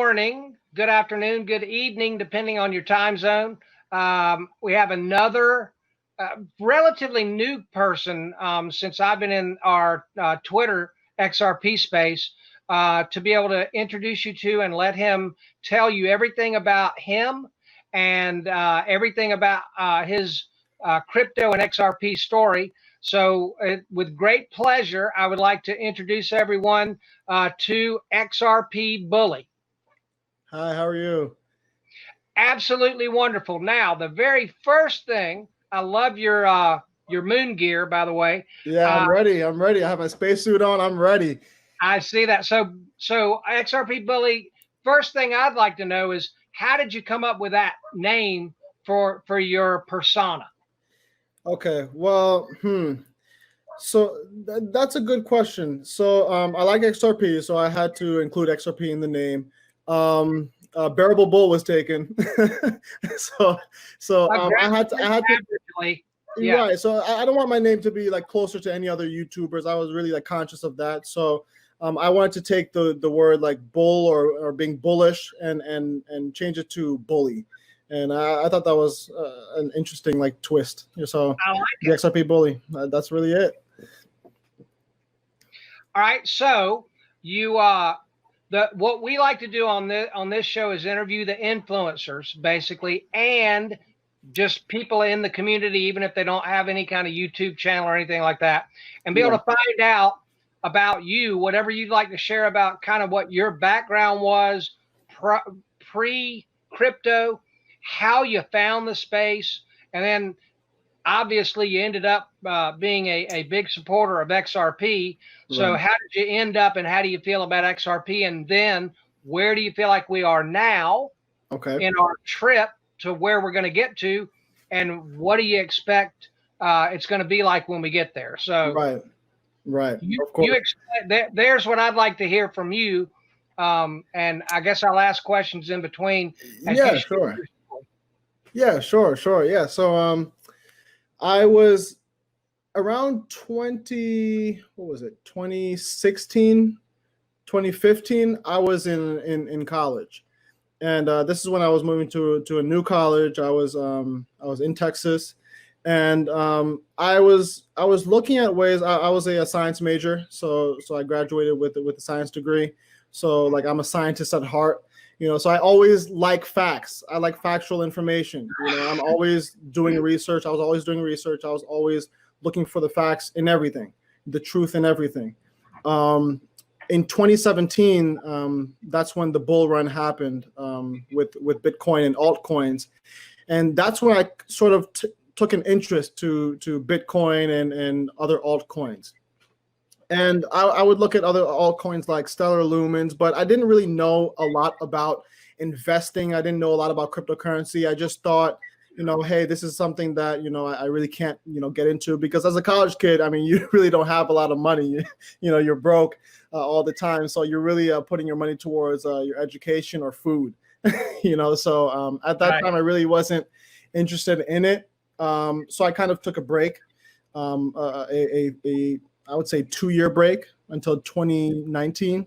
morning, good afternoon, good evening, depending on your time zone. We have another relatively new person since I've been in our Twitter XRP space to be able to introduce you to and let him tell you everything about him and everything about his crypto and XRP story. So with great pleasure, I would like to introduce everyone to XRP Bully. Hi, how are you? Absolutely wonderful. Now, the very first thing, I love your moon gear, by the way. Yeah, I'm ready. I'm ready. I have my spacesuit on. I'm ready. I see that. So XRP Bully, first thing I'd like to know is how did you come up with that name for your persona? Okay, well, so that's a good question. So I like XRP, so I had to include XRP in the name. Bearable Bull was taken, so I had to. Yeah. Right. So I don't want my name to be like closer to any other YouTubers. I was really like conscious of that. So I wanted to take the word like bull or being bullish and change it to bully. And I thought that was an interesting like twist. So I like the XRP Bully. That's really it. All right. So you what we like to do on this show is interview the influencers basically, and just people in the community, even if they don't have any kind of YouTube channel or anything like that, and be able to find out about you, whatever you'd like to share about kind of what your background was pre-crypto, how you found the space, and then obviously you ended up being a big supporter of XRP. So how did you end up and how do you feel about XRP? And then where do you feel like we are now in our trip to where we're going to get to? And what do you expect it's going to be like when we get there? So right. You expect, there's what I'd like to hear from you. And I guess I'll ask questions in between. Yeah, sure. Yeah, sure. Yeah. So I was around 2016, 2015, I was in college. And this is when I was moving to a new college. I was in Texas, and I was looking at ways. I was a science major, so I graduated with a science degree. So like I'm a scientist at heart, So I always like facts. I like factual information. I'm always doing research. I was always doing research. I was always looking for the facts in everything, the truth in everything. In 2017, that's when the bull run happened with Bitcoin and altcoins, and that's when I sort of took an interest to Bitcoin and other altcoins. And I would look at other altcoins like Stellar Lumens, but I didn't really know a lot about investing. I didn't know a lot about cryptocurrency. I just thought, hey, this is something that, I really can't, get into, because as a college kid, I mean, you really don't have a lot of money. You're broke all the time. So you're really putting your money towards your education or food, So at that time, I really wasn't interested in it. So I kind of took a break, I would say 2-year break until 2019.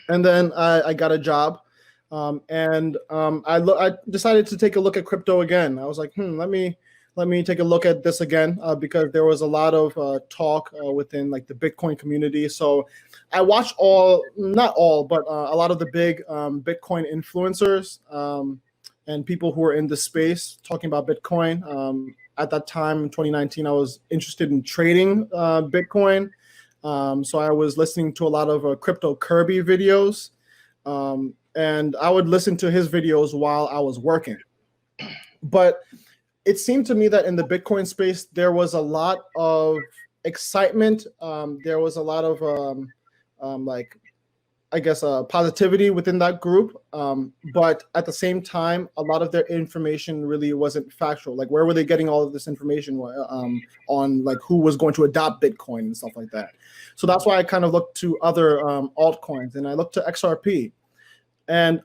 And then I got a job. And I decided to take a look at crypto again. I was like, let me take a look at this again, because there was a lot of talk within like the Bitcoin community. So I watched not all, but a lot of the big Bitcoin influencers and people who were in the space talking about Bitcoin. At that time in 2019, I was interested in trading Bitcoin. So I was listening to a lot of Crypto Kirby videos. And I would listen to his videos while I was working. But it seemed to me that in the Bitcoin space, there was a lot of excitement. There was a lot of, positivity within that group. But at the same time, a lot of their information really wasn't factual. Like, where were they getting all of this information on like who was going to adopt Bitcoin and stuff like that? So that's why I kind of looked to other altcoins, and I looked to XRP. And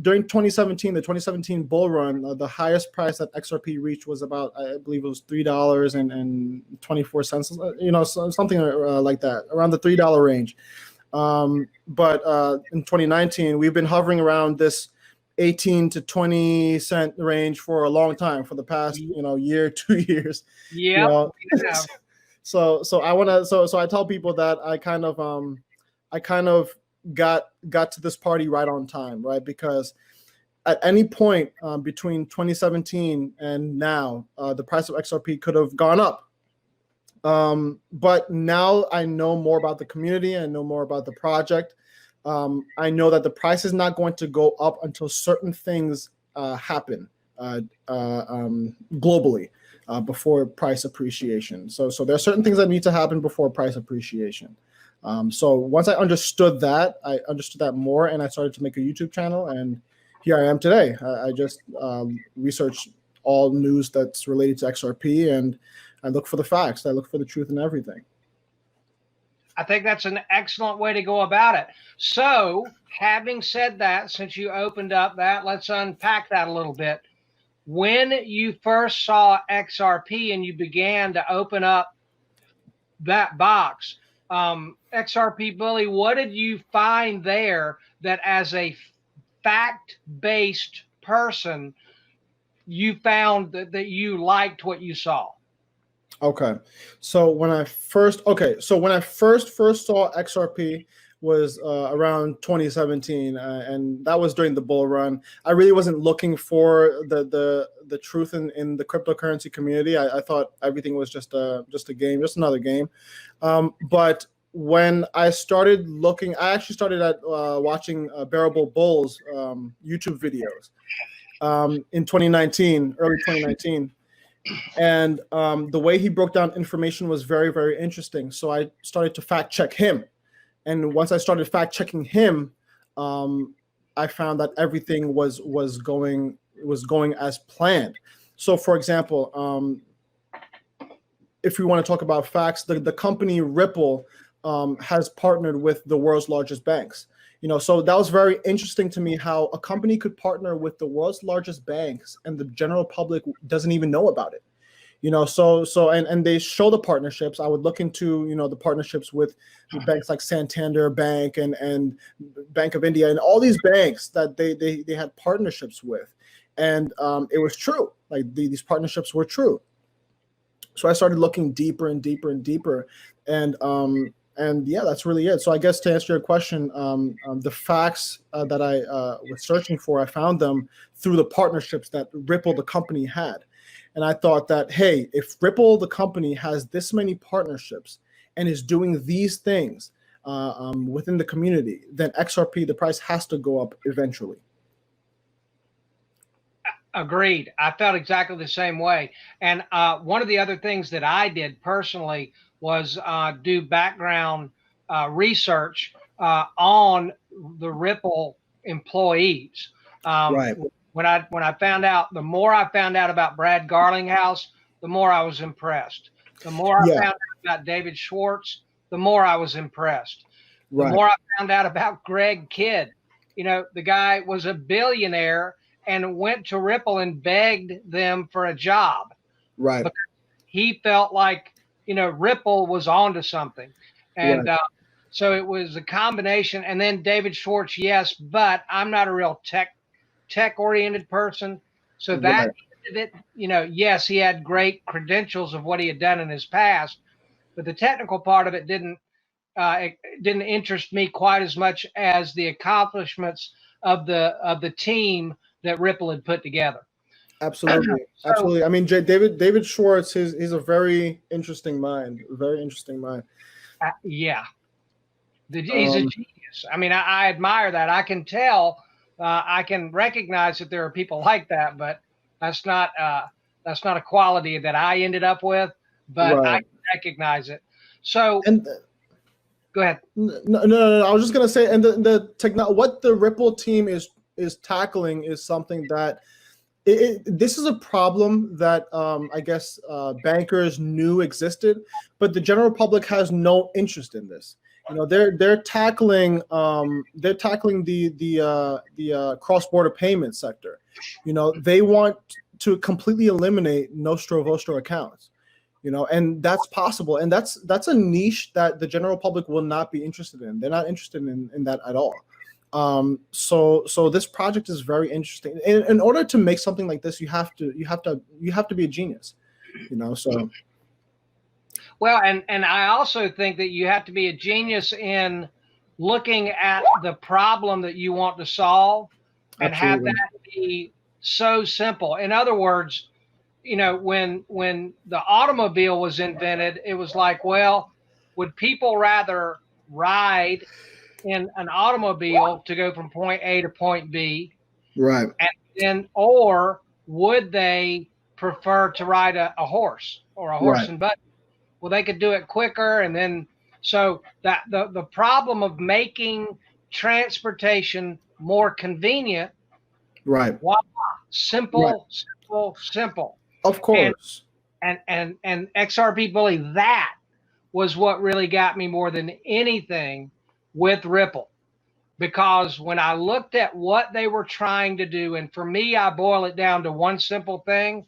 during 2017, the 2017 bull run, the highest price that XRP reached was about, I believe it was $3.24, something like that, around the $3 range. But in 2019, we've been hovering around this 18 to 20 cent range for a long time, for the past year, 2 years. Yeah. So I tell people that I kind of got to this party right on time, right? Because at any point between 2017 and now, the price of XRP could have gone up. But now I know more about the community. I know more about the project. I know that the price is not going to go up until certain things happen globally before price appreciation. So there are certain things that need to happen before price appreciation. So once I understood that more, and I started to make a YouTube channel, and here I am today. I just research all news that's related to XRP, and I look for the facts. I look for the truth in everything. I think that's an excellent way to go about it. So, having said that, since you opened up that, let's unpack that a little bit. When you first saw XRP and you began to open up that box, XRP Bully, what did you find there that, as a fact-based person, you found that you liked what you saw? Okay. So when I first saw XRP was around 2017, and that was during the bull run. I really wasn't looking for the truth in the cryptocurrency community. I thought everything was just a game, just another game. But when I started looking, I actually started at watching Bearable Bull's YouTube videos in 2019, early 2019. And the way he broke down information was very, very interesting. So I started to fact check him. And once I started fact checking him, I found that everything was going as planned. So, for example, if we want to talk about facts, the company Ripple has partnered with the world's largest banks. So that was very interesting to me, how a company could partner with the world's largest banks and the general public doesn't even know about it. And they show the partnerships. I would look into, the partnerships with banks like Santander Bank and Bank of India and all these banks that they had partnerships with. And it was true. Like these partnerships were true. So I started looking deeper and deeper and deeper. And yeah, that's really it. So I guess to answer your question, the facts that I was searching for, I found them through the partnerships that Ripple, the company, had. And I thought that, hey, if Ripple, the company, has this many partnerships and is doing these things within the community, then XRP, the price has to go up eventually. Agreed. I felt exactly the same way. And one of the other things that I did personally was do background research on the Ripple employees. Right. When I found out, the more I found out about Brad Garlinghouse, the more I was impressed. The more I found out about David Schwartz, the more I was impressed. The more I found out about Greg Kidd, the guy was a billionaire and went to Ripple and begged them for a job. Right. Because he felt like, Ripple was onto something. And so it was a combination. And then David Schwartz, yes, but I'm not a real tech-oriented person. So that, yes, he had great credentials of what he had done in his past, but the technical part of it didn't interest me quite as much as the accomplishments of the team that Ripple had put together. Absolutely. Absolutely. I mean, David Schwartz, he's a very interesting mind, Yeah. He's a genius. I mean, I admire that. I can tell, I can recognize that there are people like that, but that's not a quality that I ended up with, but I can recognize it. So, go ahead. No. I was just going to say, and what the Ripple team is tackling is something that this is a problem that I guess bankers knew existed, but the general public has no interest in this. They're tackling the cross-border payment sector. They want to completely eliminate nostro vostro accounts. and that's possible. And that's a niche that the general public will not be interested in. They're not interested in that at all. So this project is very interesting. In order to make something like this, you have to be a genius, so. Well, and I also think that you have to be a genius in looking at the problem that you want to solve and Absolutely. have that be so simple. In other words, when the automobile was invented, it was like, well, would people rather ride in an automobile to go from point A to point B? Right. Or would they prefer to ride a horse or a horse and buggy? Well, they could do it quicker. And then, so that the problem of making transportation more convenient. Right. Voila, simple. Of course. And XRP Bully, that was what really got me more than anything with Ripple. Because when I looked at what they were trying to do, and for me, I boil it down to one simple thing: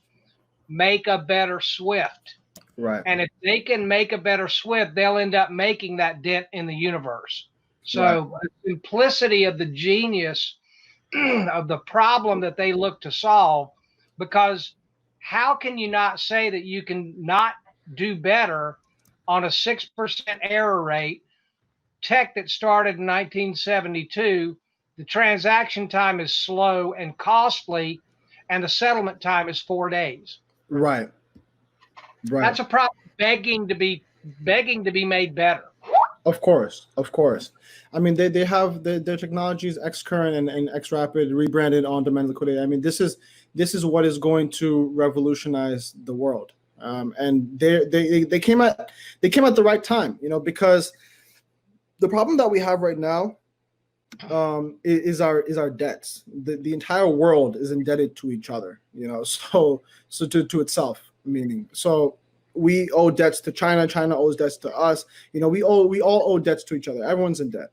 make a better SWIFT. Right. And if they can make a better SWIFT, they'll end up making that dent in the universe. So the simplicity of the genius of the problem that they look to solve, because how can you not say that you can not do better on a 6% error rate? Tech that started in 1972, the transaction time is slow and costly, and the settlement time is 4 days. Right. That's a problem begging to be made better. Of course. I mean, they have their technologies, XCurrent and XRapid, rebranded on-demand liquidity. I mean, this is what is going to revolutionize the world. And they came at the right time, because the problem that we have right now is our debts. The entire world is indebted to each other, so to itself, meaning. So we owe debts to China. China owes debts to us. We all owe debts to each other. Everyone's in debt.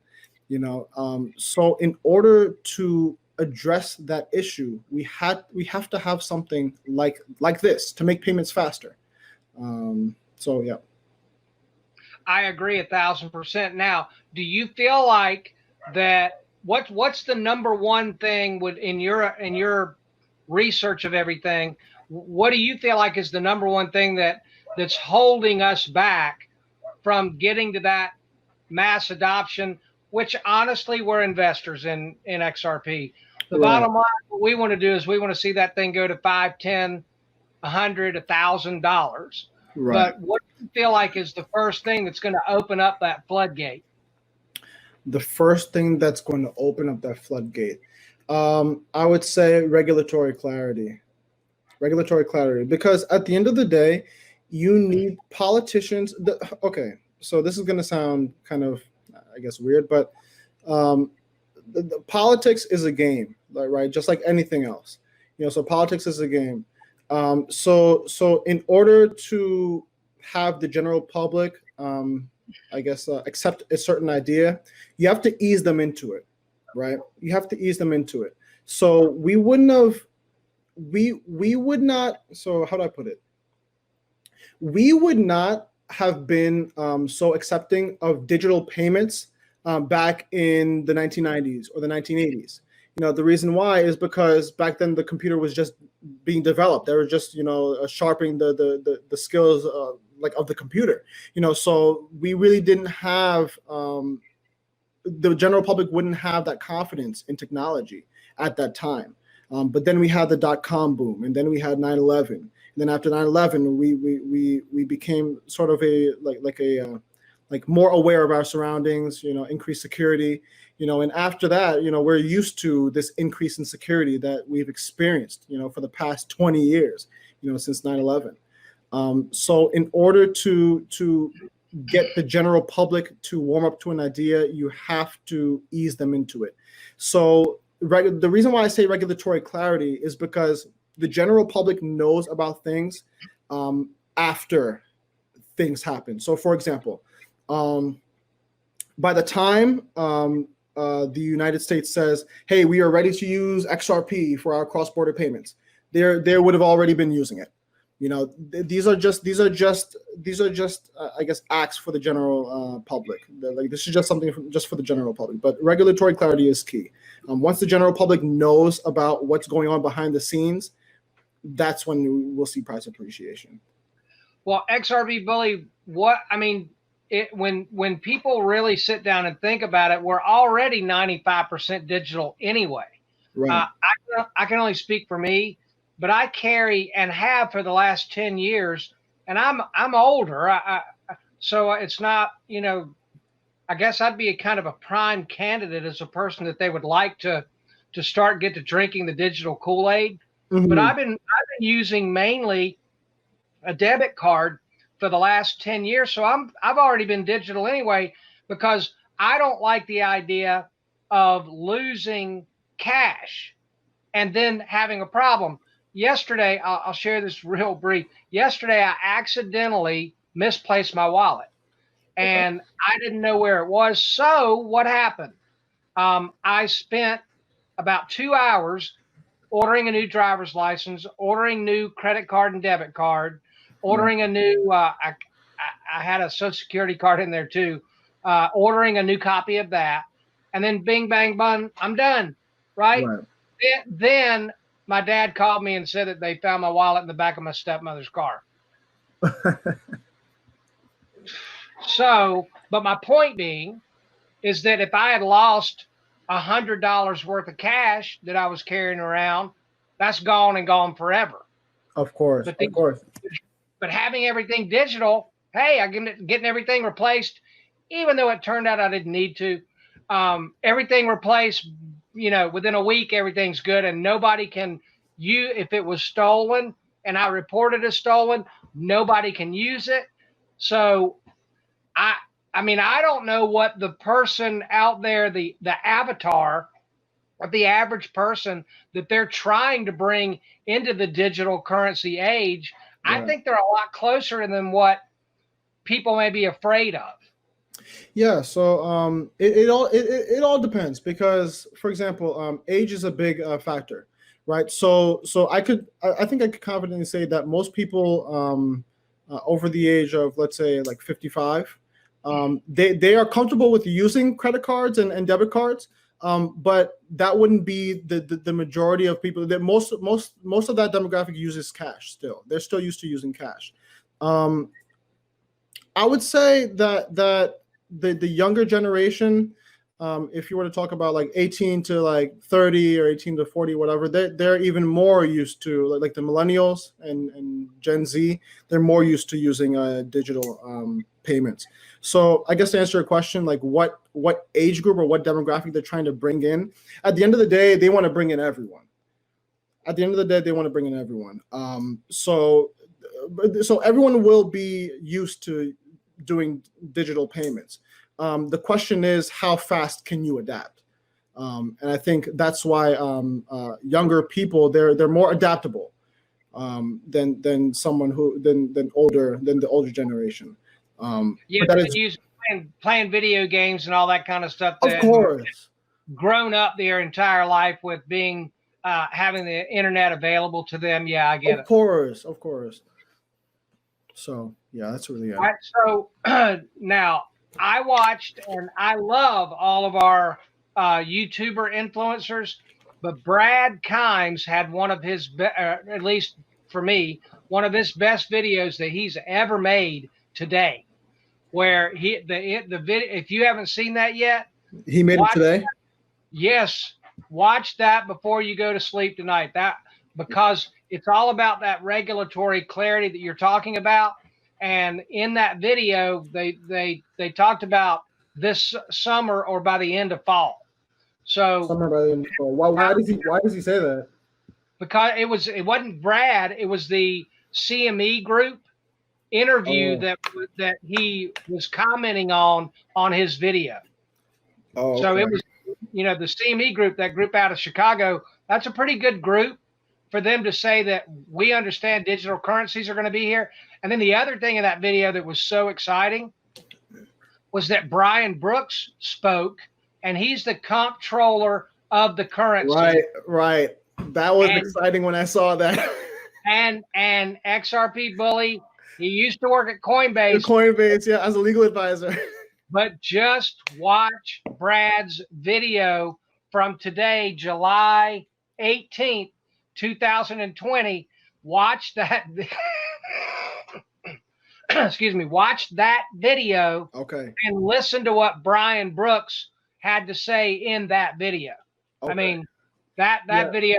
So in order to address that issue, we have to have something like this to make payments faster. So yeah. I agree 1,000%. Now, do you feel like that? What's the number one thing in your research of everything? What do you feel like is the number one thing that's holding us back from getting to that mass adoption? Which honestly, we're investors in XRP. The bottom line, what we want to do is we want to see that thing go to $5, $10, $100, $1,000. But what do you feel like is the first thing that's going to open up that floodgate? The first thing that's going to open up that floodgate, I would say regulatory clarity. Because at the end of the day, you need politicians. Okay, so this is going to sound kind of, I guess, weird, but the politics is a game, right? Just like anything else, so politics is a game. So in order to have the general public, I guess, accept a certain idea, you have to ease them into it, right? You have to ease them into it. So we would not. So how do I put it? We would not have been so accepting of digital payments back in the 1990s or the 1980s. The reason why is because back then the computer was just being developed. They were just, sharpening the skills of the computer. So we really didn't have the general public wouldn't have that confidence in technology at that time. But then we had the .com boom, and then we had 9/11. And then after 9/11, we became sort of like more aware of our surroundings, increased security, and after that, we're used to this increase in security that we've experienced, for the past 20 years, since 9/11. So in order to get the general public to warm up to an idea, you have to ease them into it. So the reason why I say regulatory clarity is because the general public knows about things after things happen. So for example, by the time the United States says, hey, we are ready to use XRP for our cross-border payments, they would have already been using it. You know, these are just I guess acts for the general public. Like this is just something just for the general public. But regulatory clarity is key. Once the general public knows about what's going on behind the scenes, that's when we'll see price appreciation. Well, XRP Bully, when people really sit down and think about it, we're already 95% digital anyway. Right. I can only speak for me, but I carry and have for the last 10 years, and I'm older. So it's not, you know, I guess I'd be a kind of a prime candidate as a person that they would like to get to drinking the digital Kool-Aid. Mm-hmm. But I've been using mainly a debit card for the last 10 years. So I've already been digital anyway, because I don't like the idea of losing cash and then having a problem. Yesterday, I'll share this real brief. Yesterday, I accidentally misplaced my wallet and I didn't know where it was. So what happened? I spent about 2 hours ordering a new driver's license, ordering new credit card and debit card, ordering a new, I had a social security card in there too, ordering a new copy of that. And then bing, bang, bun, I'm done, right? Then my dad called me and said that they found my wallet in the back of my stepmother's car. So, but my point being is that if I had lost $100 worth of cash that I was carrying around, that's gone and gone forever. Of course, of course. But having everything digital, hey, I'm getting everything replaced, even though it turned out I didn't need to. Everything replaced, you know, within a week, everything's good, and nobody can if it was stolen and I reported as stolen, nobody can use it. So I mean, I don't know what the person out there, the avatar of the average person that they're trying to bring into the digital currency age. Yeah. I think they're a lot closer than what people may be afraid of. Yeah, so it all depends, because, for example, age is a big factor, right? So I think I could confidently say that most people over the age of, let's say, like 55, they are comfortable with using credit cards and debit cards, but that wouldn't be the majority of people. That most of that demographic uses cash still. They're still used to using cash. I would say that the younger generation, if you were to talk about like 18 to like 30 or 18 to 40, whatever, they're even more used to, like the millennials and Gen Z, they're more used to using digital payments. So I guess to answer your question, like what age group or what demographic they're trying to bring in, at the end of the day, they want to bring in everyone. At the end of the day, they want to bring in everyone. So everyone will be used to doing digital payments. The question is, how fast can you adapt? And I think that's why younger people, they're more adaptable than the older generation. Yeah, but that playing video games and all that kind of stuff. Of course, grown up their entire life with being having the internet available to them. Yeah, I get it. Of course. So yeah, that's really good. All right, so now I watched and I love all of our YouTuber influencers, but Brad Kimes had one of his, at least for me, one of his best videos that he's ever made today, where the video, if you haven't seen that yet, he made it today. That. Yes, watch that before you go to sleep tonight. Because it's all about that regulatory clarity that you're talking about. And in that video, they talked about this summer or by the end of fall. So summer by the end of fall. Why does he say that? Because it wasn't Brad, it was the CME group interview that he was commenting on his video. Oh, so it was, you know, the CME group, that group out of Chicago, that's a pretty good group for them to say that we understand digital currencies are going to be here. And then the other thing in that video that was so exciting was that Brian Brooks spoke, and he's the comptroller of the currency. Right. That was exciting when I saw that. And XRP Bully, he used to work at Coinbase. Coinbase, yeah, as a legal advisor. But just watch Brad's video from today, July 18th, 2020. Watch that. Excuse me. Watch that video. Okay. And listen to what Brian Brooks had to say in that video. Okay. I mean, that video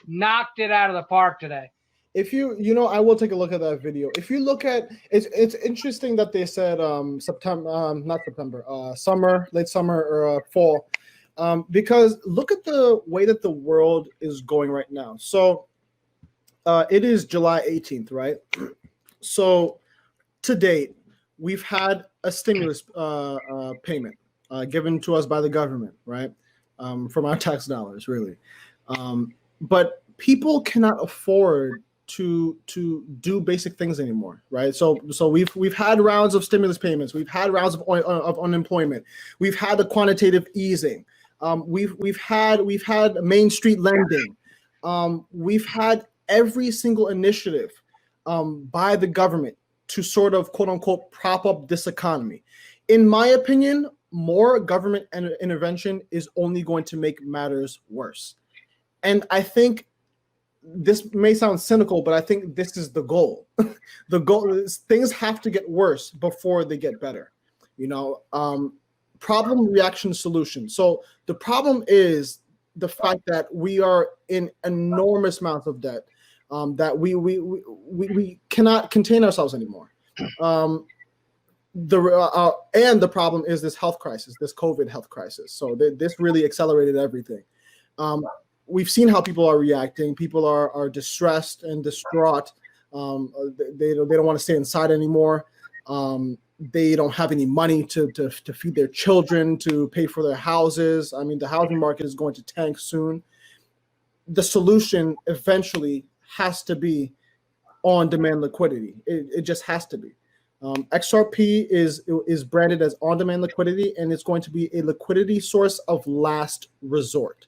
knocked it out of the park today. If I will take a look at that video. If you look at it's interesting that they said summer, late summer or fall, because look at the way that the world is going right now. So it is July 18th, right? So to date, we've had a stimulus payment given to us by the government, right? From our tax dollars, really. But people cannot afford to do basic things anymore, right? So we've had rounds of stimulus payments, we've had rounds of unemployment, we've had the quantitative easing, we've had Main Street lending, we've had every single initiative by the government to sort of quote unquote prop up this economy. In my opinion, more government intervention is only going to make matters worse. And I think this may sound cynical, but I think this is the goal. The goal is things have to get worse before they get better. Problem, reaction, solution. So the problem is the fact that we are in enormous amounts of debt, that we cannot contain ourselves anymore. And the problem is this health crisis, this COVID health crisis. So this really accelerated everything. We've seen how people are reacting. People are distressed and distraught. They don't want to stay inside anymore. They don't have any money to feed their children, to pay for their houses. I mean, the housing market is going to tank soon. The solution eventually has to be on-demand liquidity. It just has to be. XRP is branded as on-demand liquidity, and it's going to be a liquidity source of last resort.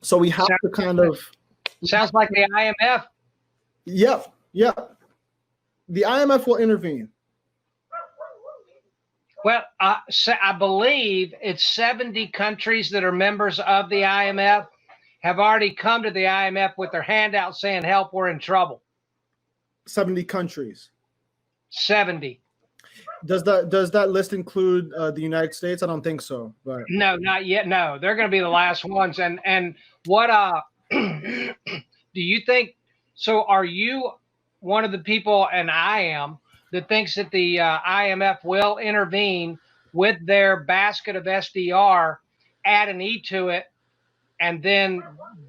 So we have to kind of... Sounds like the IMF. Yep. The IMF will intervene. Well, I believe it's 70 countries that are members of the IMF have already come to the IMF with their hand out saying, help, we're in trouble. 70 countries. 70. Does that list include the United States? I don't think so. But no, not yet. No, they're going to be the last ones. And what do you think? So are you one of the people, and I am, that thinks that the IMF will intervene with their basket of SDR, add an E to it, and then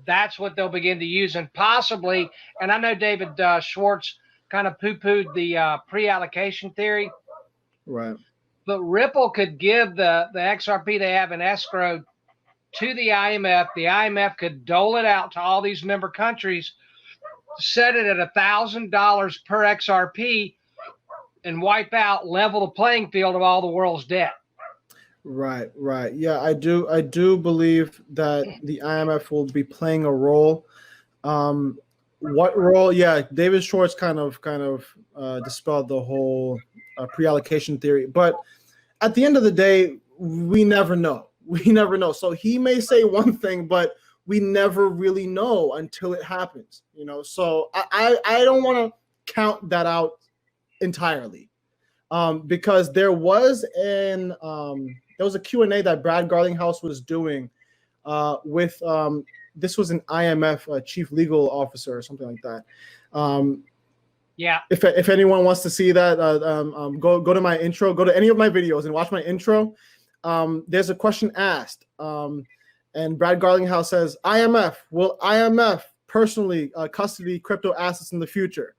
that's what they'll begin to use, and possibly, and I know David Schwartz kind of poo-pooed the pre-allocation theory. Right. But Ripple could give the XRP they have in escrow to the IMF. The IMF could dole it out to all these member countries, set it at $1,000 per XRP, and wipe out, level the playing field of all the world's debt. Right. Yeah, I do believe that the IMF will be playing a role. What role? Yeah, David Schwartz kind of dispelled the whole pre-allocation theory. But at the end of the day, we never know. So he may say one thing, but we never really know until it happens. So I don't want to count that out entirely, because there was a Q&A that Brad Garlinghouse was doing with this was an IMF chief legal officer or something like that. Yeah. If anyone wants to see that, go to my intro, go to any of my videos and watch my intro. There's a question asked, and Brad Garlinghouse says, will IMF personally custody crypto assets in the future?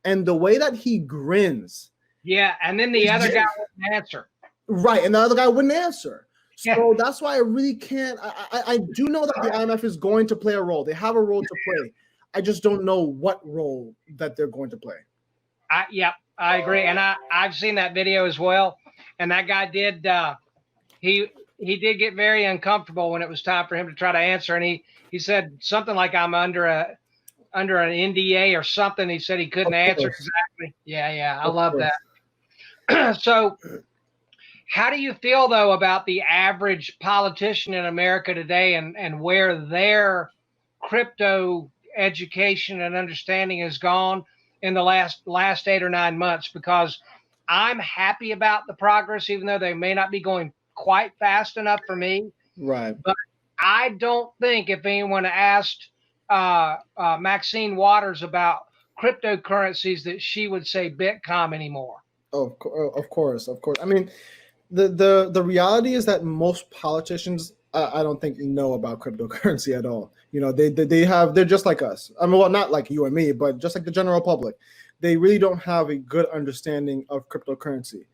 And the way that he grins. Yeah, and then the other guy wouldn't answer. Right, and the other guy wouldn't answer. So Yeah. That's why I really can't. I do know that the IMF is going to play a role. They have a role to play. I just don't know what role that they're going to play. I agree, and I've seen that video as well. And that guy did. He did get very uncomfortable when it was time for him to try to answer, and he said something like, "I'm under under an NDA or something. He said he couldn't answer exactly. Yeah, I love that. So, how do you feel though about the average politician in America today, and where their crypto education and understanding has gone in the last 8 or 9 months? Because I'm happy about the progress, even though they may not be going quite fast enough for me. Right. But I don't think if anyone asked Maxine Waters about cryptocurrencies that she would say Bitcoin anymore. Of course. I mean, the reality is that most politicians, I don't think, know about cryptocurrency at all. You know, they're just like us. I mean, well, not like you and me, but just like the general public. They really don't have a good understanding of cryptocurrency.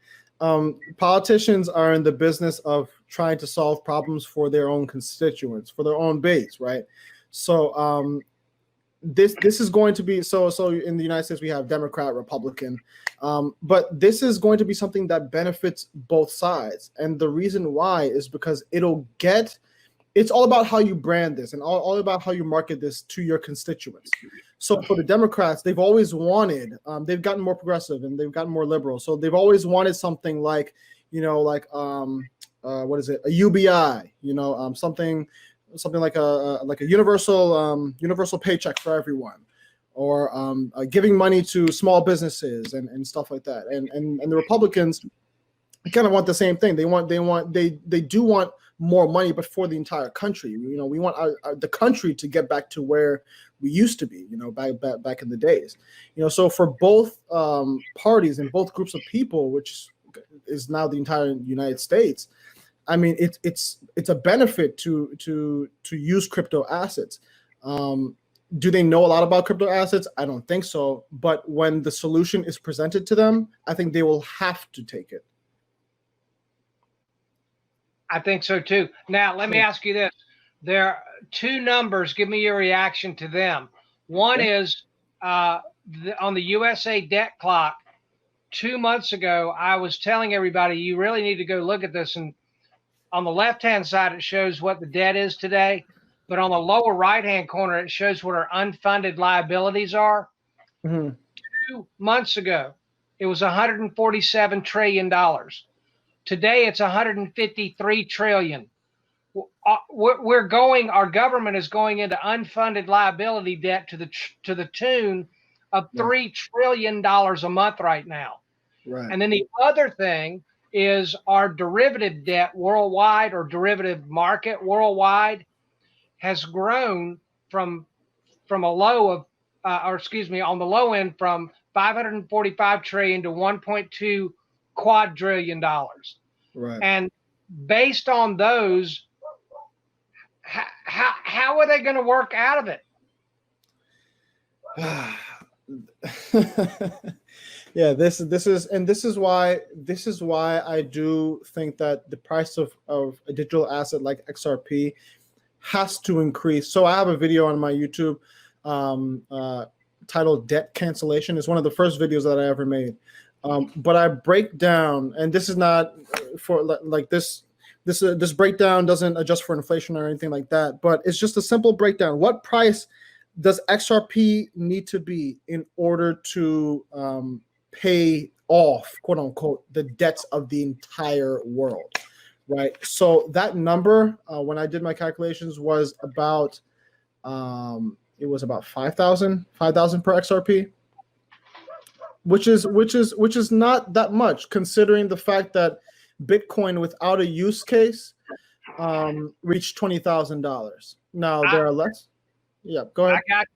Politicians are in the business of trying to solve problems for their own constituents, for their own base, right? So this is going to be so in the United States we have Democrat, Republican, but this is going to be something that benefits both sides, and the reason why is because it's all about how you brand this and all about how you market this to your constituents. So for the Democrats, they've always wanted, they've gotten more progressive and they've gotten more liberal. So they've always wanted something like, what is it? A UBI, something like a universal paycheck for everyone, or giving money to small businesses and stuff like that. And the Republicans kind of want the same thing. They do want more money, but for the entire country. We want the country to get back to where we used to be, back in the days. So for both parties and both groups of people, which is now the entire United States, I mean, it's a benefit to use crypto assets. Do they know a lot about crypto assets? I don't think so. But when the solution is presented to them, I think they will have to take it. I think so too. Now, let me ask you this. There are two numbers. Give me your reaction to them. One is on the USA debt clock. 2 months ago, I was telling everybody, you really need to go look at this. And on the left-hand side, it shows what the debt is today. But on the lower right-hand corner, it shows what our unfunded liabilities are. Mm-hmm. 2 months ago, it was $147 trillion. Today, it's $153 trillion. Our government is going into unfunded liability debt to the tune of $3 trillion a month right now. Right. And then the other thing is our derivative debt worldwide, or derivative market worldwide, has grown from a low of, on the low end, from 545 trillion to 1.2 quadrillion dollars. Right. And based on those, how are they going to work out of it? Yeah, this is why I do think that the price of a digital asset like XRP has to increase. So I have a video on my YouTube titled "Debt Cancellation." It's one of the first videos that I ever made. But I break down, and this is not for like this breakdown doesn't adjust for inflation or anything like that, but it's just a simple breakdown. What price does XRP need to be in order to pay off, quote unquote, the debts of the entire world, right? So that number, when I did my calculations, was about it was about 5,000 per XRP. Which is not that much, considering the fact that Bitcoin without a use case reached $20,000. Now there are less. Yeah, go ahead. I got.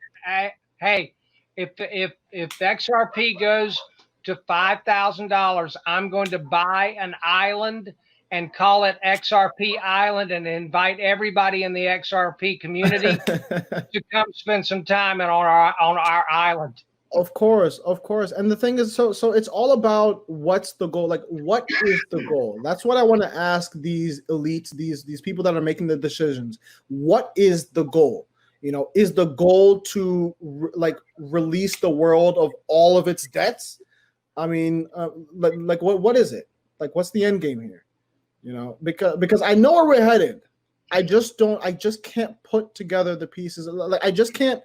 Hey, if XRP goes to $5,000, I'm going to buy an island and call it XRP Island and invite everybody in the XRP community to come spend some time on our island. Of course. And the thing is, so it's all about what's the goal? Like, what is the goal? That's what I want to ask these elites, these people that are making the decisions. What is the goal? Is the goal to release the world of all of its debts? I mean, what is it? Like, what's the end game here? Because I know where we're headed. I just can't put together the pieces. Like, I just can't.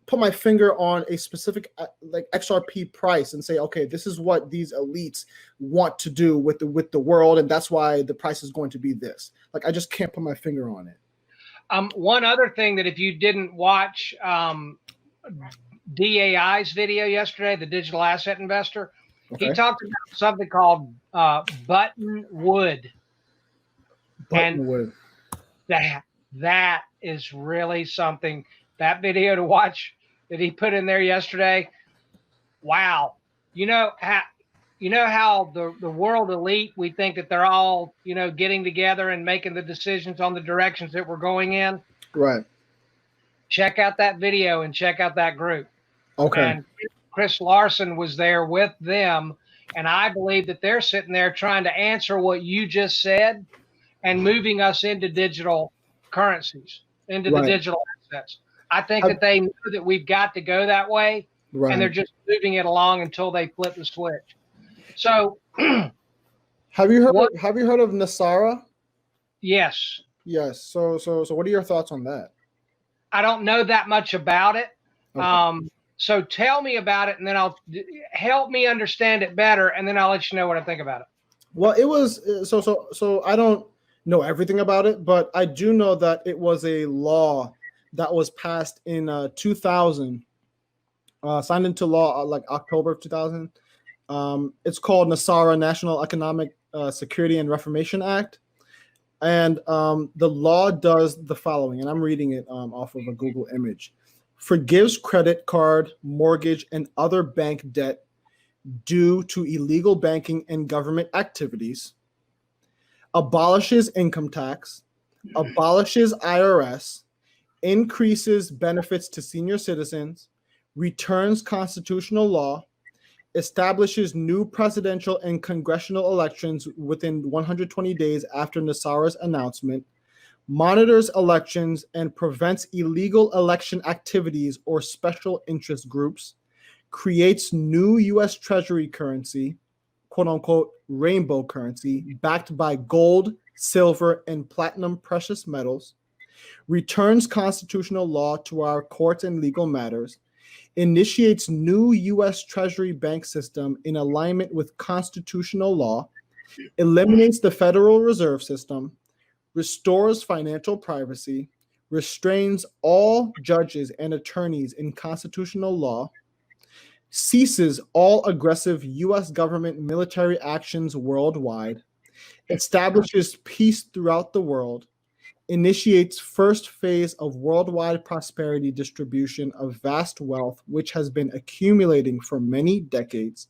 put my finger on a specific like XRP price and say, okay, this is what these elites want to do with the world, and that's why the price is going to be this. Like, I just can't put my finger on it. One other thing that if you didn't watch DAI's video yesterday, the digital asset investor, Okay. he talked about something called buttonwood. Buttonwood. And that is really something. That video to watch that he put in there yesterday. Wow. You know how the world elite, we think that they're all, getting together and making the decisions on the directions that we're going in. Right. Check out that video and check out that group. Okay. And Chris Larson was there with them. And I believe that they're sitting there trying to answer what you just said and moving us into digital currencies, into the digital assets. I think that they know that we've got to go that way, and they're just moving it along until they flip the switch. So, have you heard of Nasara? Yes. Yes. So what are your thoughts on that? I don't know that much about it. Okay. So tell me about it, and then I'll help me understand it better, and then I'll let you know what I think about it. Well, it was so I don't know everything about it, but I do know that it was a law that was passed in 2000, signed into law like October of 2000. It's called NASARA, National Economic Security and Reformation Act. And the law does the following, and I'm reading it off of a Google image. Forgives credit card, mortgage, and other bank debt due to illegal banking and government activities, abolishes income tax, abolishes IRS, increases benefits to senior citizens, returns constitutional law, establishes new presidential and congressional elections within 120 days after Nasara's announcement, monitors elections and prevents illegal election activities or special interest groups, creates new U.S. Treasury currency, quote unquote, rainbow currency, backed by gold, silver, and platinum precious metals, returns constitutional law to our courts and legal matters, initiates new U.S. Treasury bank system in alignment with constitutional law, eliminates the Federal Reserve System, restores financial privacy, restrains all judges and attorneys in constitutional law, ceases all aggressive U.S. government military actions worldwide, establishes peace throughout the world, initiates first phase of worldwide prosperity distribution of vast wealth which has been accumulating for many decades,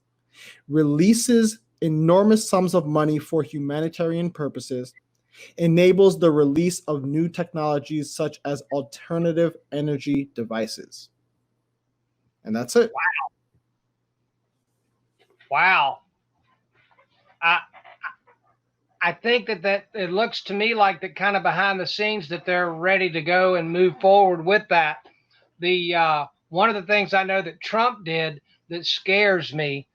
releases enormous sums of money for humanitarian purposes, enables the release of new technologies such as alternative energy devices. And that's it. Wow. I think that it looks to me like that kind of behind the scenes that they're ready to go and move forward with that. One of the things I know that Trump did that scares me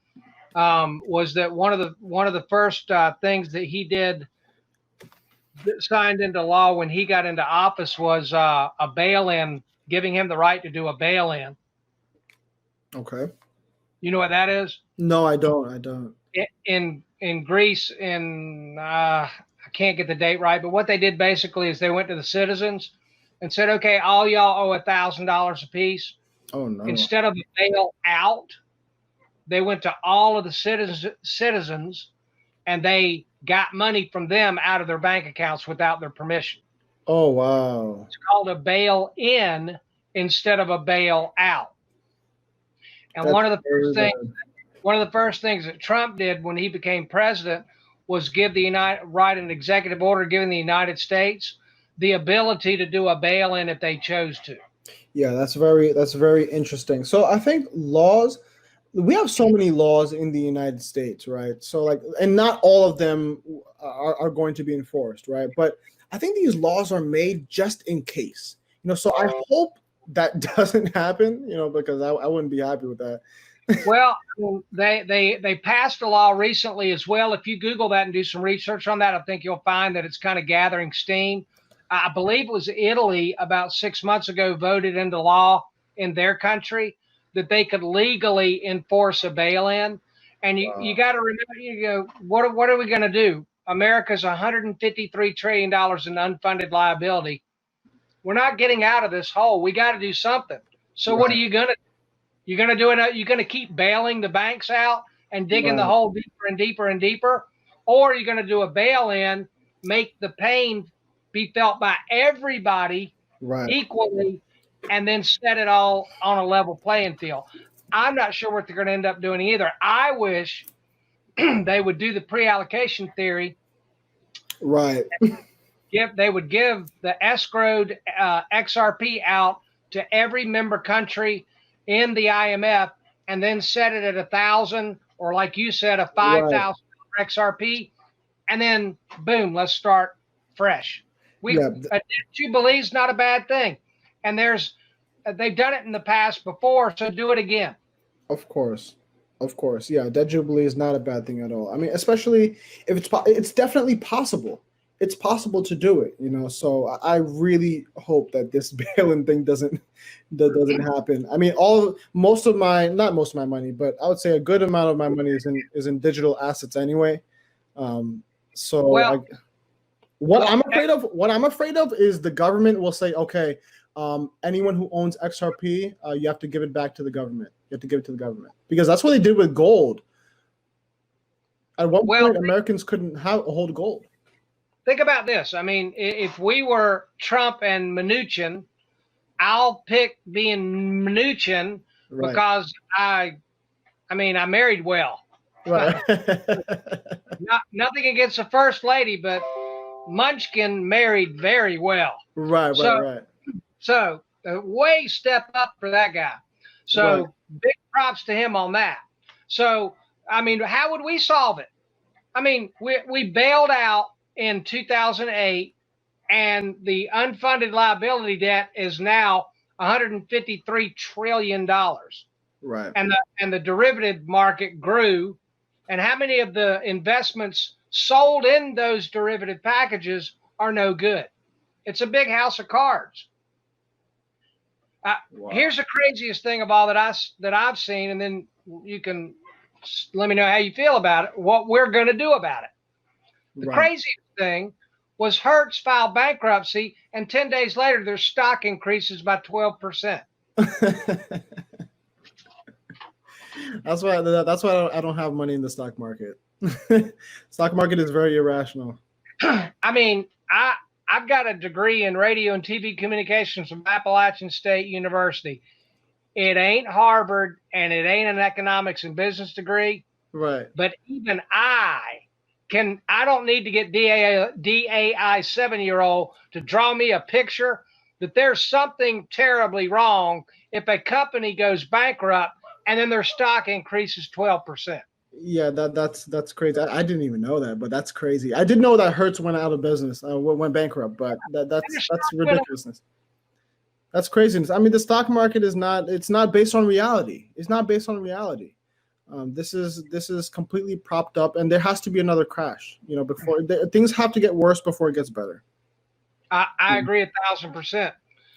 was that one of the first things that he did that signed into law when he got into office was a bail-in, giving him the right to do a bail-in. Okay. You know what that is? No, I don't. In Greece, I can't get the date right, but what they did basically is they went to the citizens and said, okay, all y'all owe $1,000 a piece. Oh, no. Instead of a bail out, they went to all of the citizens and they got money from them out of their bank accounts without their permission. Oh, wow. It's called a bail in instead of a bail out. And one of the first things that Trump did when he became president was write an executive order giving the United States the ability to do a bail-in if they chose to. Yeah, that's very interesting. So I think we have so many laws in the United States, right? So and not all of them are going to be enforced, right? But I think these laws are made just in case, so I hope that doesn't happen, because I wouldn't be happy with that. Well, they passed a law recently as well. If you Google that and do some research on that, I think you'll find that it's kind of gathering steam. I believe it was Italy about 6 months ago voted into law in their country that they could legally enforce a bail-in. And you got to remember, you go, what are we going to do? America's $153 trillion in unfunded liability. We're not getting out of this hole. We got to do something. So what are you going to do? You're going to do it. You're going to keep bailing the banks out and digging the hole deeper and deeper and deeper, or are you going to do a bail-in, make the pain be felt by everybody equally, and then set it all on a level playing field? I'm not sure what they're going to end up doing either. I wish they would do the pre-allocation theory. Right. They would give the escrowed XRP out to every member country in the IMF, and then set it at 1,000, or like you said, a 5,000 XRP, and then boom, let's start fresh. Jubilee is not a bad thing, and they've done it in the past before, so do it again. Of course, yeah. Debt Jubilee is not a bad thing at all. I mean, especially if it's definitely possible. It's possible to do it, So I really hope that this bail-in thing doesn't happen. I mean, not most of my money, but I would say a good amount of my money is in digital assets anyway. What I'm afraid of is the government will say, okay, anyone who owns XRP, you have to give it back to the government. You have to give it to the government, because that's what they did with gold. At one point, Americans couldn't hold gold. Think about this. I mean, if we were Trump and Mnuchin, I'll pick being Mnuchin because I married well. Right. Nothing against the first lady, but Munchkin married very well. Right. So way step up for that guy. So big props to him on that. So, I mean, how would we solve it? I mean, we bailed out in 2008, and the unfunded liability debt is now $153 trillion. Right. And the derivative market grew. And how many of the investments sold in those derivative packages are no good? It's a big house of cards. Here's the craziest thing of all that I've seen, and then you can let me know how you feel about it, what we're going to do about it. The craziest thing was Hertz filed bankruptcy, and 10 days later, their stock increases by 12%. That's why I don't have money in the stock market. Stock market is very irrational. I mean, I've got a degree in radio and TV communications from Appalachian State University. It ain't Harvard, and it ain't an economics and business degree. Right. But even I don't need to get DAI 7-year-old to draw me a picture that there's something terribly wrong if a company goes bankrupt and then their stock increases 12%. Yeah, that's crazy. I didn't even know that, but that's crazy. I did know that Hertz went out of business, went bankrupt, but that's ridiculousness. That's craziness. I mean, the stock market it's not based on reality. It's not based on reality. This is completely propped up, and there has to be another crash. Before things have to get worse before it gets better. I agree 1,000%.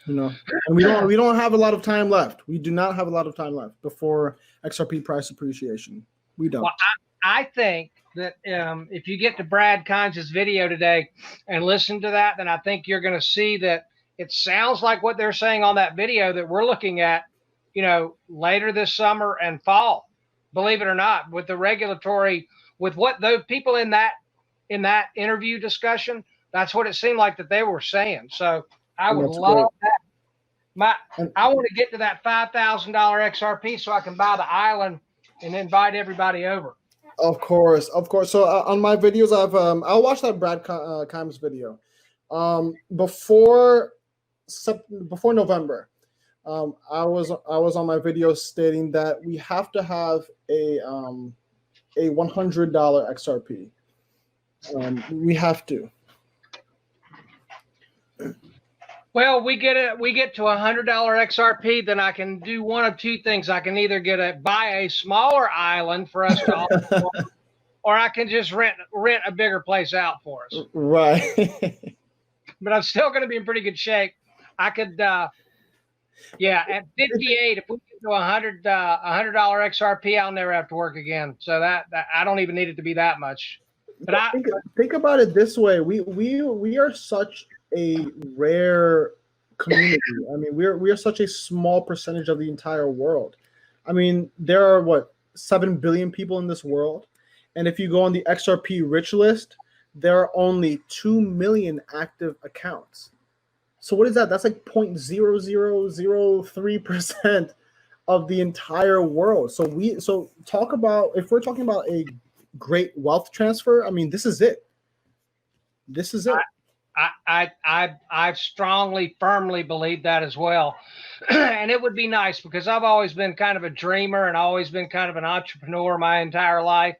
And we don't have a lot of time left. We do not have a lot of time left before XRP price appreciation. We don't. Well, I think that if you get to Brad Kimes' video today and listen to that, then I think you're going to see that it sounds like what they're saying on that video that we're looking at, later this summer and fall. Believe it or not, with the regulatory, with what those people in that interview discussion, that's what it seemed like that they were saying. So I would love that. I want to get to that $5,000 XRP so I can buy the island and invite everybody over. Of course. So on my videos, I'll watch that Brad Kimes video. Before November, I was on my video stating that we have to have a $100 XRP. We have to. Well, we get to $100 XRP, then I can do one of two things. I can either buy a smaller island for us to all, or I can just rent a bigger place out for us. Right. But I'm still going to be in pretty good shape. I could Yeah, at 58, if we get to $100 XRP, I'll never have to work again. So that I don't even need it to be that much. But Think about it this way: we are such a rare community. I mean, we are such a small percentage of the entire world. I mean, there are what 7 billion people in this world, and if you go on the XRP Rich List, there are only 2 million active accounts. So what is that? That's like 0.0003% of the entire world. So talk about, if we're talking about a great wealth transfer, I mean, this is it. This is it. I strongly, firmly believe that as well. And it would be nice because I've always been kind of a dreamer and always been kind of an entrepreneur my entire life.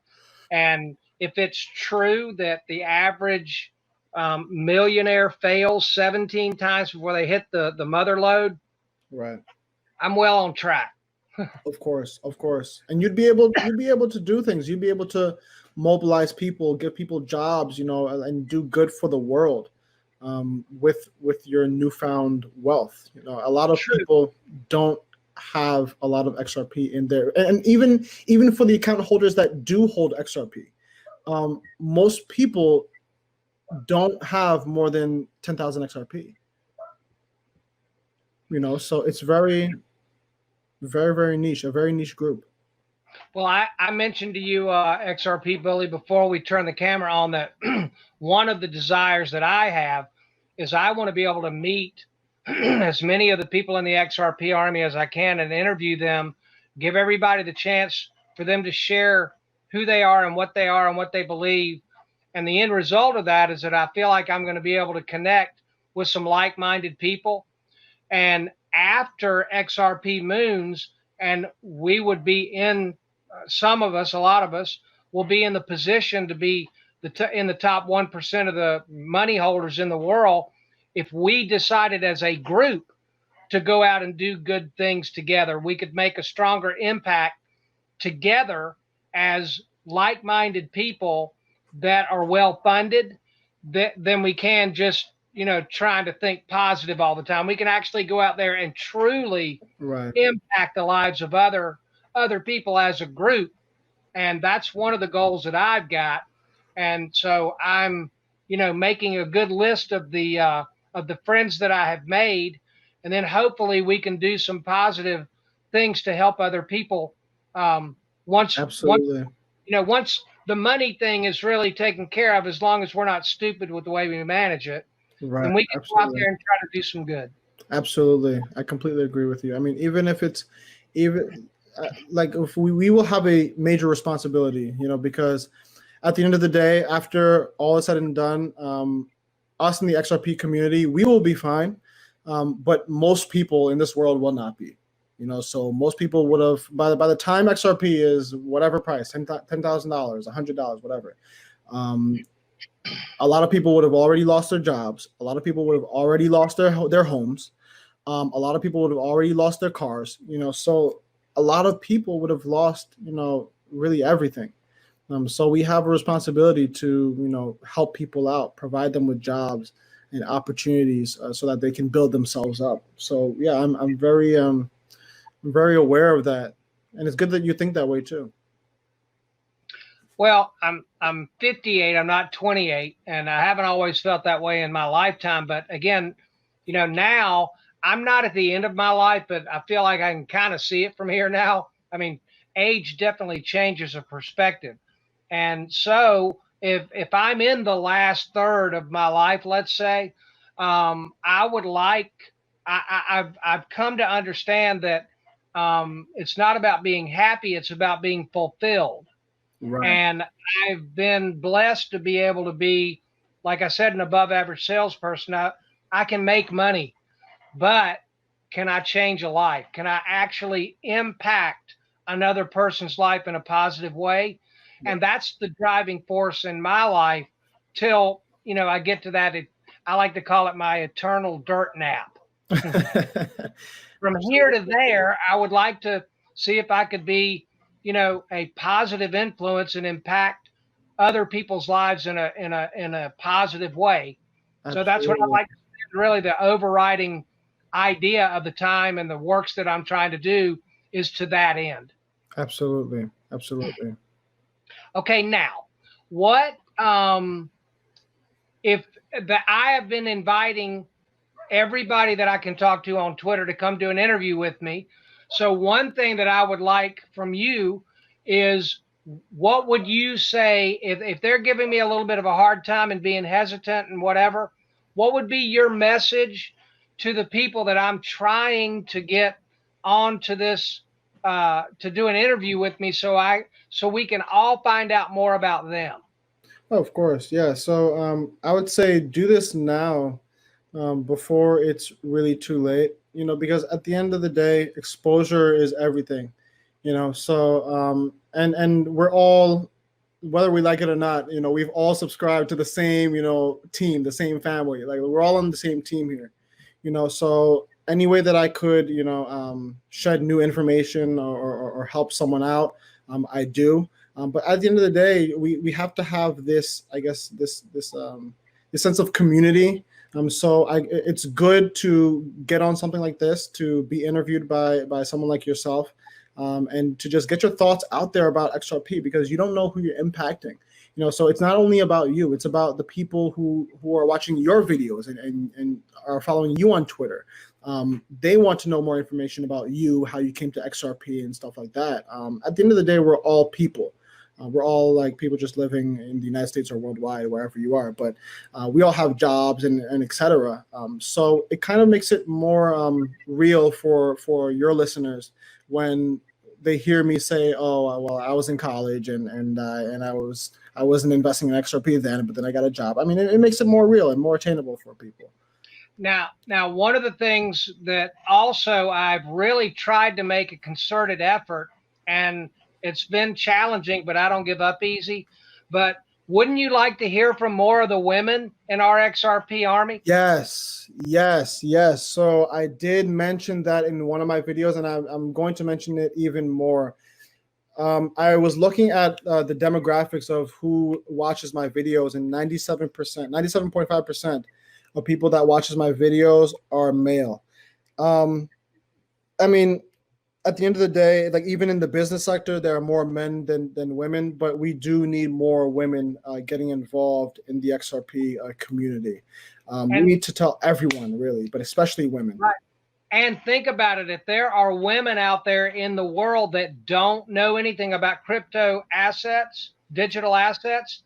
And if it's true that the average millionaire fails 17 times before they hit the mother load, right, I'm well on track. Of course. And you'd be able to do things. You'd be able to mobilize people, give people jobs, and do good for the world with your newfound wealth. A lot of people don't have a lot of XRP in there, and even for the account holders that do hold XRP, most people don't have more than 10,000 XRP. So it's very, very, very niche, a very niche group. Well, I mentioned to you, XRP Bully, before we turn the camera on, that one of the desires that I have is I want to be able to meet as many of the people in the XRP army as I can and interview them, give everybody the chance for them to share who they are and what they believe. And the end result of that is that I feel like I'm going to be able to connect with some like-minded people. And after XRP moons, and we would be in, some of us, a lot of us, will be in the position to be in the top 1% of the money holders in the world if we decided as a group to go out and do good things together. We could make a stronger impact together as like-minded people that are well-funded than we can just trying to think positive all the time. We can actually go out there and truly impact the lives of other people as a group. And that's one of the goals that I've got. And so I'm, making a good list of the friends that I have made. And then hopefully we can do some positive things to help other people. Once the money thing is really taken care of, as long as we're not stupid with the way we manage it, then we can go out there and try to do some good. Absolutely. I completely agree with you. I mean, even if it's like if we will have a major responsibility, because at the end of the day, after all is said and done, us in the XRP community, we will be fine. But most people in this world will not be. So most people would have, by the time XRP is whatever price, $10,000, $100, whatever, a lot of people would have already lost their jobs. A lot of people would have already lost their homes. A lot of people would have already lost their cars. So a lot of people would have lost, really everything. So we have a responsibility to, help people out, provide them with jobs and opportunities so that they can build themselves up. So yeah, I'm very aware of that, and it's good that you think that way too. Well, I'm 58. I'm not 28, and I haven't always felt that way in my lifetime. But again, now I'm not at the end of my life, but I feel like I can kind of see it from here now. I mean, age definitely changes a perspective, and so if I'm in the last third of my life, let's say, I would like. I've come to understand that it's not about being happy; it's about being fulfilled. Right. And I've been blessed to be able to be, like I said, an above average salesperson. I can make money, but can I change a life? Can I actually impact another person's life in a positive way? And that's the driving force in my life till, I get to that. I like to call it my eternal dirt nap. From here to there, I would like to see if I could be, a positive influence and impact other people's lives in a positive way. Absolutely. So that's what I like to see, really the overriding idea of the time and the works that I'm trying to do is to that end. Absolutely. Absolutely. Okay, now what if I have been inviting everybody that I can talk to on Twitter to come do an interview with me. So one thing that I would like from you is, what would you say if they're giving me a little bit of a hard time and being hesitant and whatever, what would be your message to the people that I'm trying to get onto this to do an interview with me so we can all find out more about them? Oh, of course. Yeah. So I would say do this now, before it's really too late, because at the end of the day, exposure is everything, so and we're all, whether we like it or not, we've all subscribed to the same, team, the same family. Like, we're all on the same team here, so any way that I could, shed new information or help someone out, I do. But at the end of the day, we have to have this, I guess, this sense of community. So it's good to get on something like this, to be interviewed by someone like yourself, and to just get your thoughts out there about XRP, because you don't know who you're impacting. So it's not only about you; it's about the people who are watching your videos and are following you on Twitter. They want to know more information about you, how you came to XRP and stuff like that. At the end of the day, we're all people. We're all like people just living in the United States or worldwide, wherever you are. But we all have jobs and et cetera. So it kind of makes it more real for your listeners when they hear me say, "Oh, well, I was in college and I wasn't investing in XRP then, but then I got a job." I mean, it makes it more real and more attainable for people. Now, one of the things that also I've really tried to make a concerted effort, and it's been challenging, but I don't give up easy. But wouldn't you like to hear from more of the women in our XRP army? Yes. So I did mention that in one of my videos, and I'm going to mention it even more. I was looking at the demographics of who watches my videos, and 97.5% of people that watches my videos are male. I mean, at the end of the day, like, even in the business sector, there are more men than women, but we do need more women getting involved in the XRP community. We need to tell everyone, really, but especially women. Right. And think about it. If there are women out there in the world that don't know anything about crypto assets, digital assets,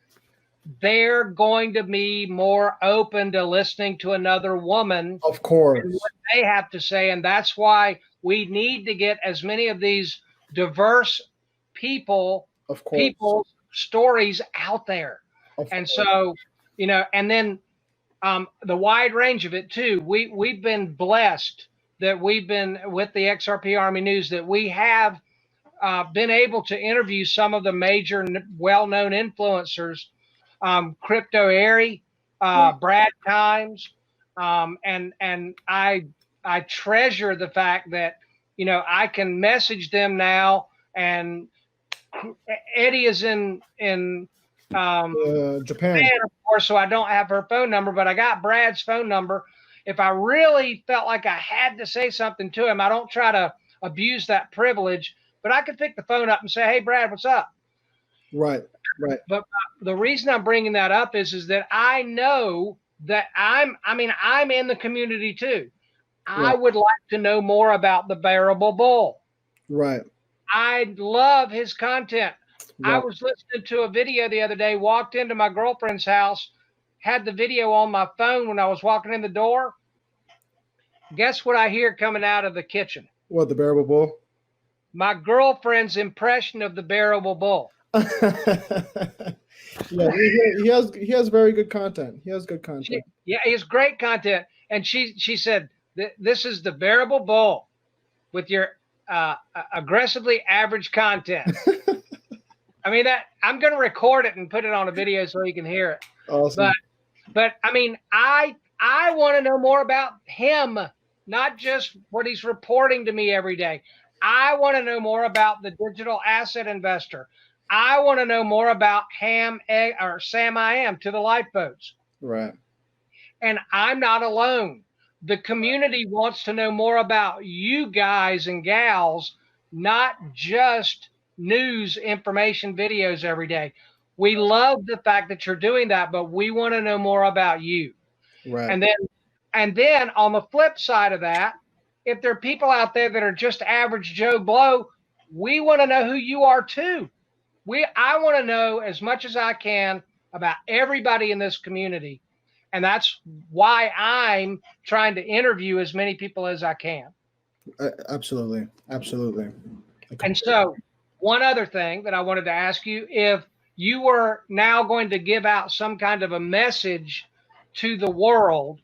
they're going to be more open to listening to another woman. Of course. And what they have to say. And that's why we need to get as many of these diverse people's stories out there. And so, and then the wide range of it too. We've been blessed that we've been with the XRP Army News, that we have been able to interview some of the major well-known influencers, Crypto Airy, Brad Times, and I treasure the fact that I can message them now, and Eddie is in Japan, of course, so I don't have her phone number, but I got Brad's phone number. If I really felt like I had to say something to him, I don't try to abuse that privilege, but I could pick the phone up and say, "Hey, Brad, what's up?" Right. But the reason I'm bringing that up is that I know that I'm in the community too. I would like to know more about the Bearable Bull. Right. I love his content. Right. I was listening to a video the other day, walked into my girlfriend's house, had the video on my phone when I was walking in the door. Guess what I hear coming out of the kitchen? What, the Bearable Bull? My girlfriend's impression of the Bearable Bull. Yeah, he has very good content. He has good content. He has great content. And she said, "This is the Bearable Bull with your aggressively average content." I mean, that I'm going to record it and put it on a video so you can hear it. Awesome. But I mean, I want to know more about him, not just what he's reporting to me every day. I want to know more about the digital asset investor. I want to know more about Sam I Am to the lifeboats. Right. And I'm not alone. the community wants to know more about you guys and gals, not just news, information, videos every day. We love the fact that you're doing that, but we want to know more about you. Right. And then on the flip side of that, if there are people out there that are just average Joe Blow, we want to know who you are too. I want to know as much as I can about everybody in this community. And that's why I'm trying to interview as many people as I can. Absolutely. Absolutely. Okay. And so one other thing that I wanted to ask you, if you were now going to give out some kind of a message to the world,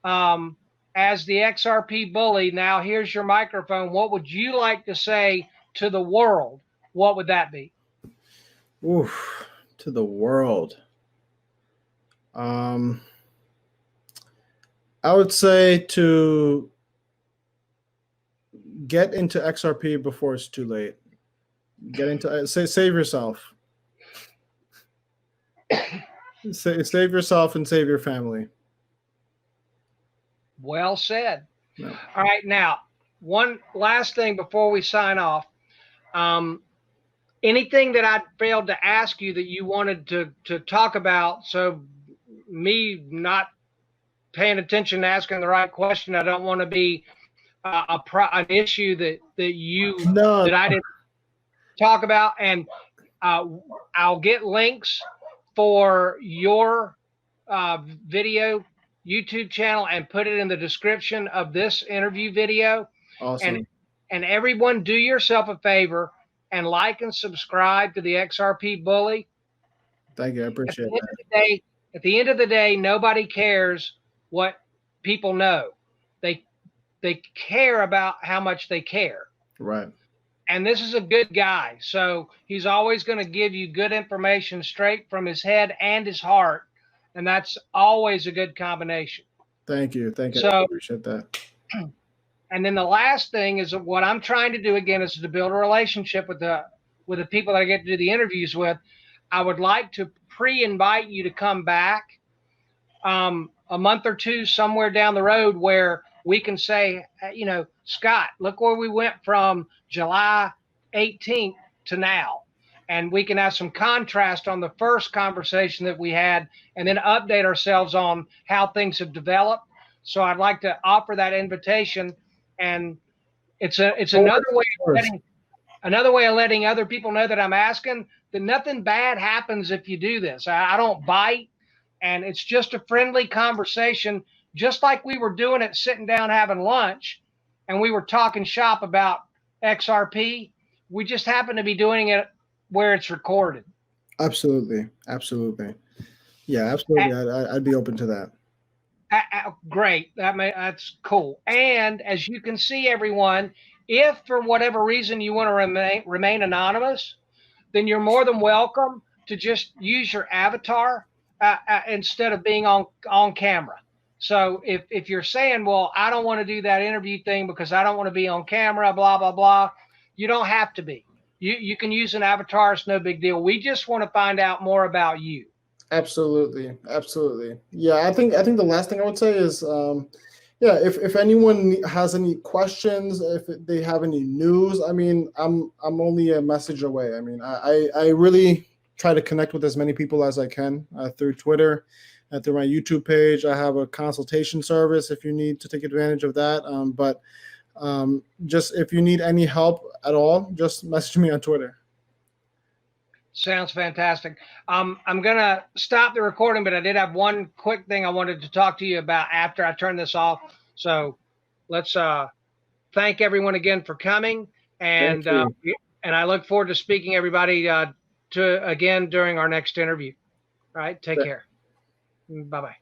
as the XRP Bully, now here's your microphone. What would you like to say to the world? What would that be? Oof, to the world. I would say to get into XRP before it's too late. Get into save yourself. Save yourself and save your family. Well said. No. All right, now one last thing before we sign off. Anything that I failed to ask you that you wanted to talk about? So me not paying attention to asking the right question, I don't want to be an issue that I didn't talk about. And I'll get links for your video YouTube channel and put it in the description of this interview video. Awesome. And everyone, do yourself a favor and like and subscribe to the XRP Bully. Thank you. I appreciate that. At the end of the day, nobody cares what people know. They care about how much they care. Right. And this is a good guy. So he's always going to give you good information straight from his head and his heart. And that's always a good combination. Thank you. Thank you. So, I appreciate that. And then the last thing is what I'm trying to do again is to build a relationship with the people that I get to do the interviews with. I would like to pre-invite you to come back a month or two somewhere down the road where we can say, you know, Scott, look where we went from July 18th to now. And we can have some contrast on the first conversation that we had and then update ourselves on how things have developed. So I'd like to offer that invitation. And it's another way of letting other people know that I'm asking that nothing bad happens if you do this. I don't bite, and it's just a friendly conversation, just like we were doing it sitting down having lunch, and we were talking shop about XRP. We just happen to be doing it where it's recorded. Absolutely. Absolutely. Yeah, absolutely. I'd be open to that. Great. That's cool. And as you can see, everyone, if for whatever reason you want to remain anonymous, then you're more than welcome to just use your avatar instead of being on camera. So if you're saying, well, I don't want to do that interview thing because I don't want to be on camera, blah, blah, blah, you don't have to be. You can use an avatar. It's no big deal. We just want to find out more about you. Absolutely. Absolutely. Yeah, I think the last thing I would say is, if anyone has any questions, if they have any news, I mean, I'm only a message away. I mean, I really try to connect with as many people as I can through Twitter, through my YouTube page. I have a consultation service if you need to take advantage of that. But just if you need any help at all, just message me on Twitter. Sounds fantastic. I'm going to stop the recording, but I did have one quick thing I wanted to talk to you about after I turn this off. So let's thank everyone again for coming. And I look forward to speaking everybody again during our next interview. All right. Take care. Bye-bye.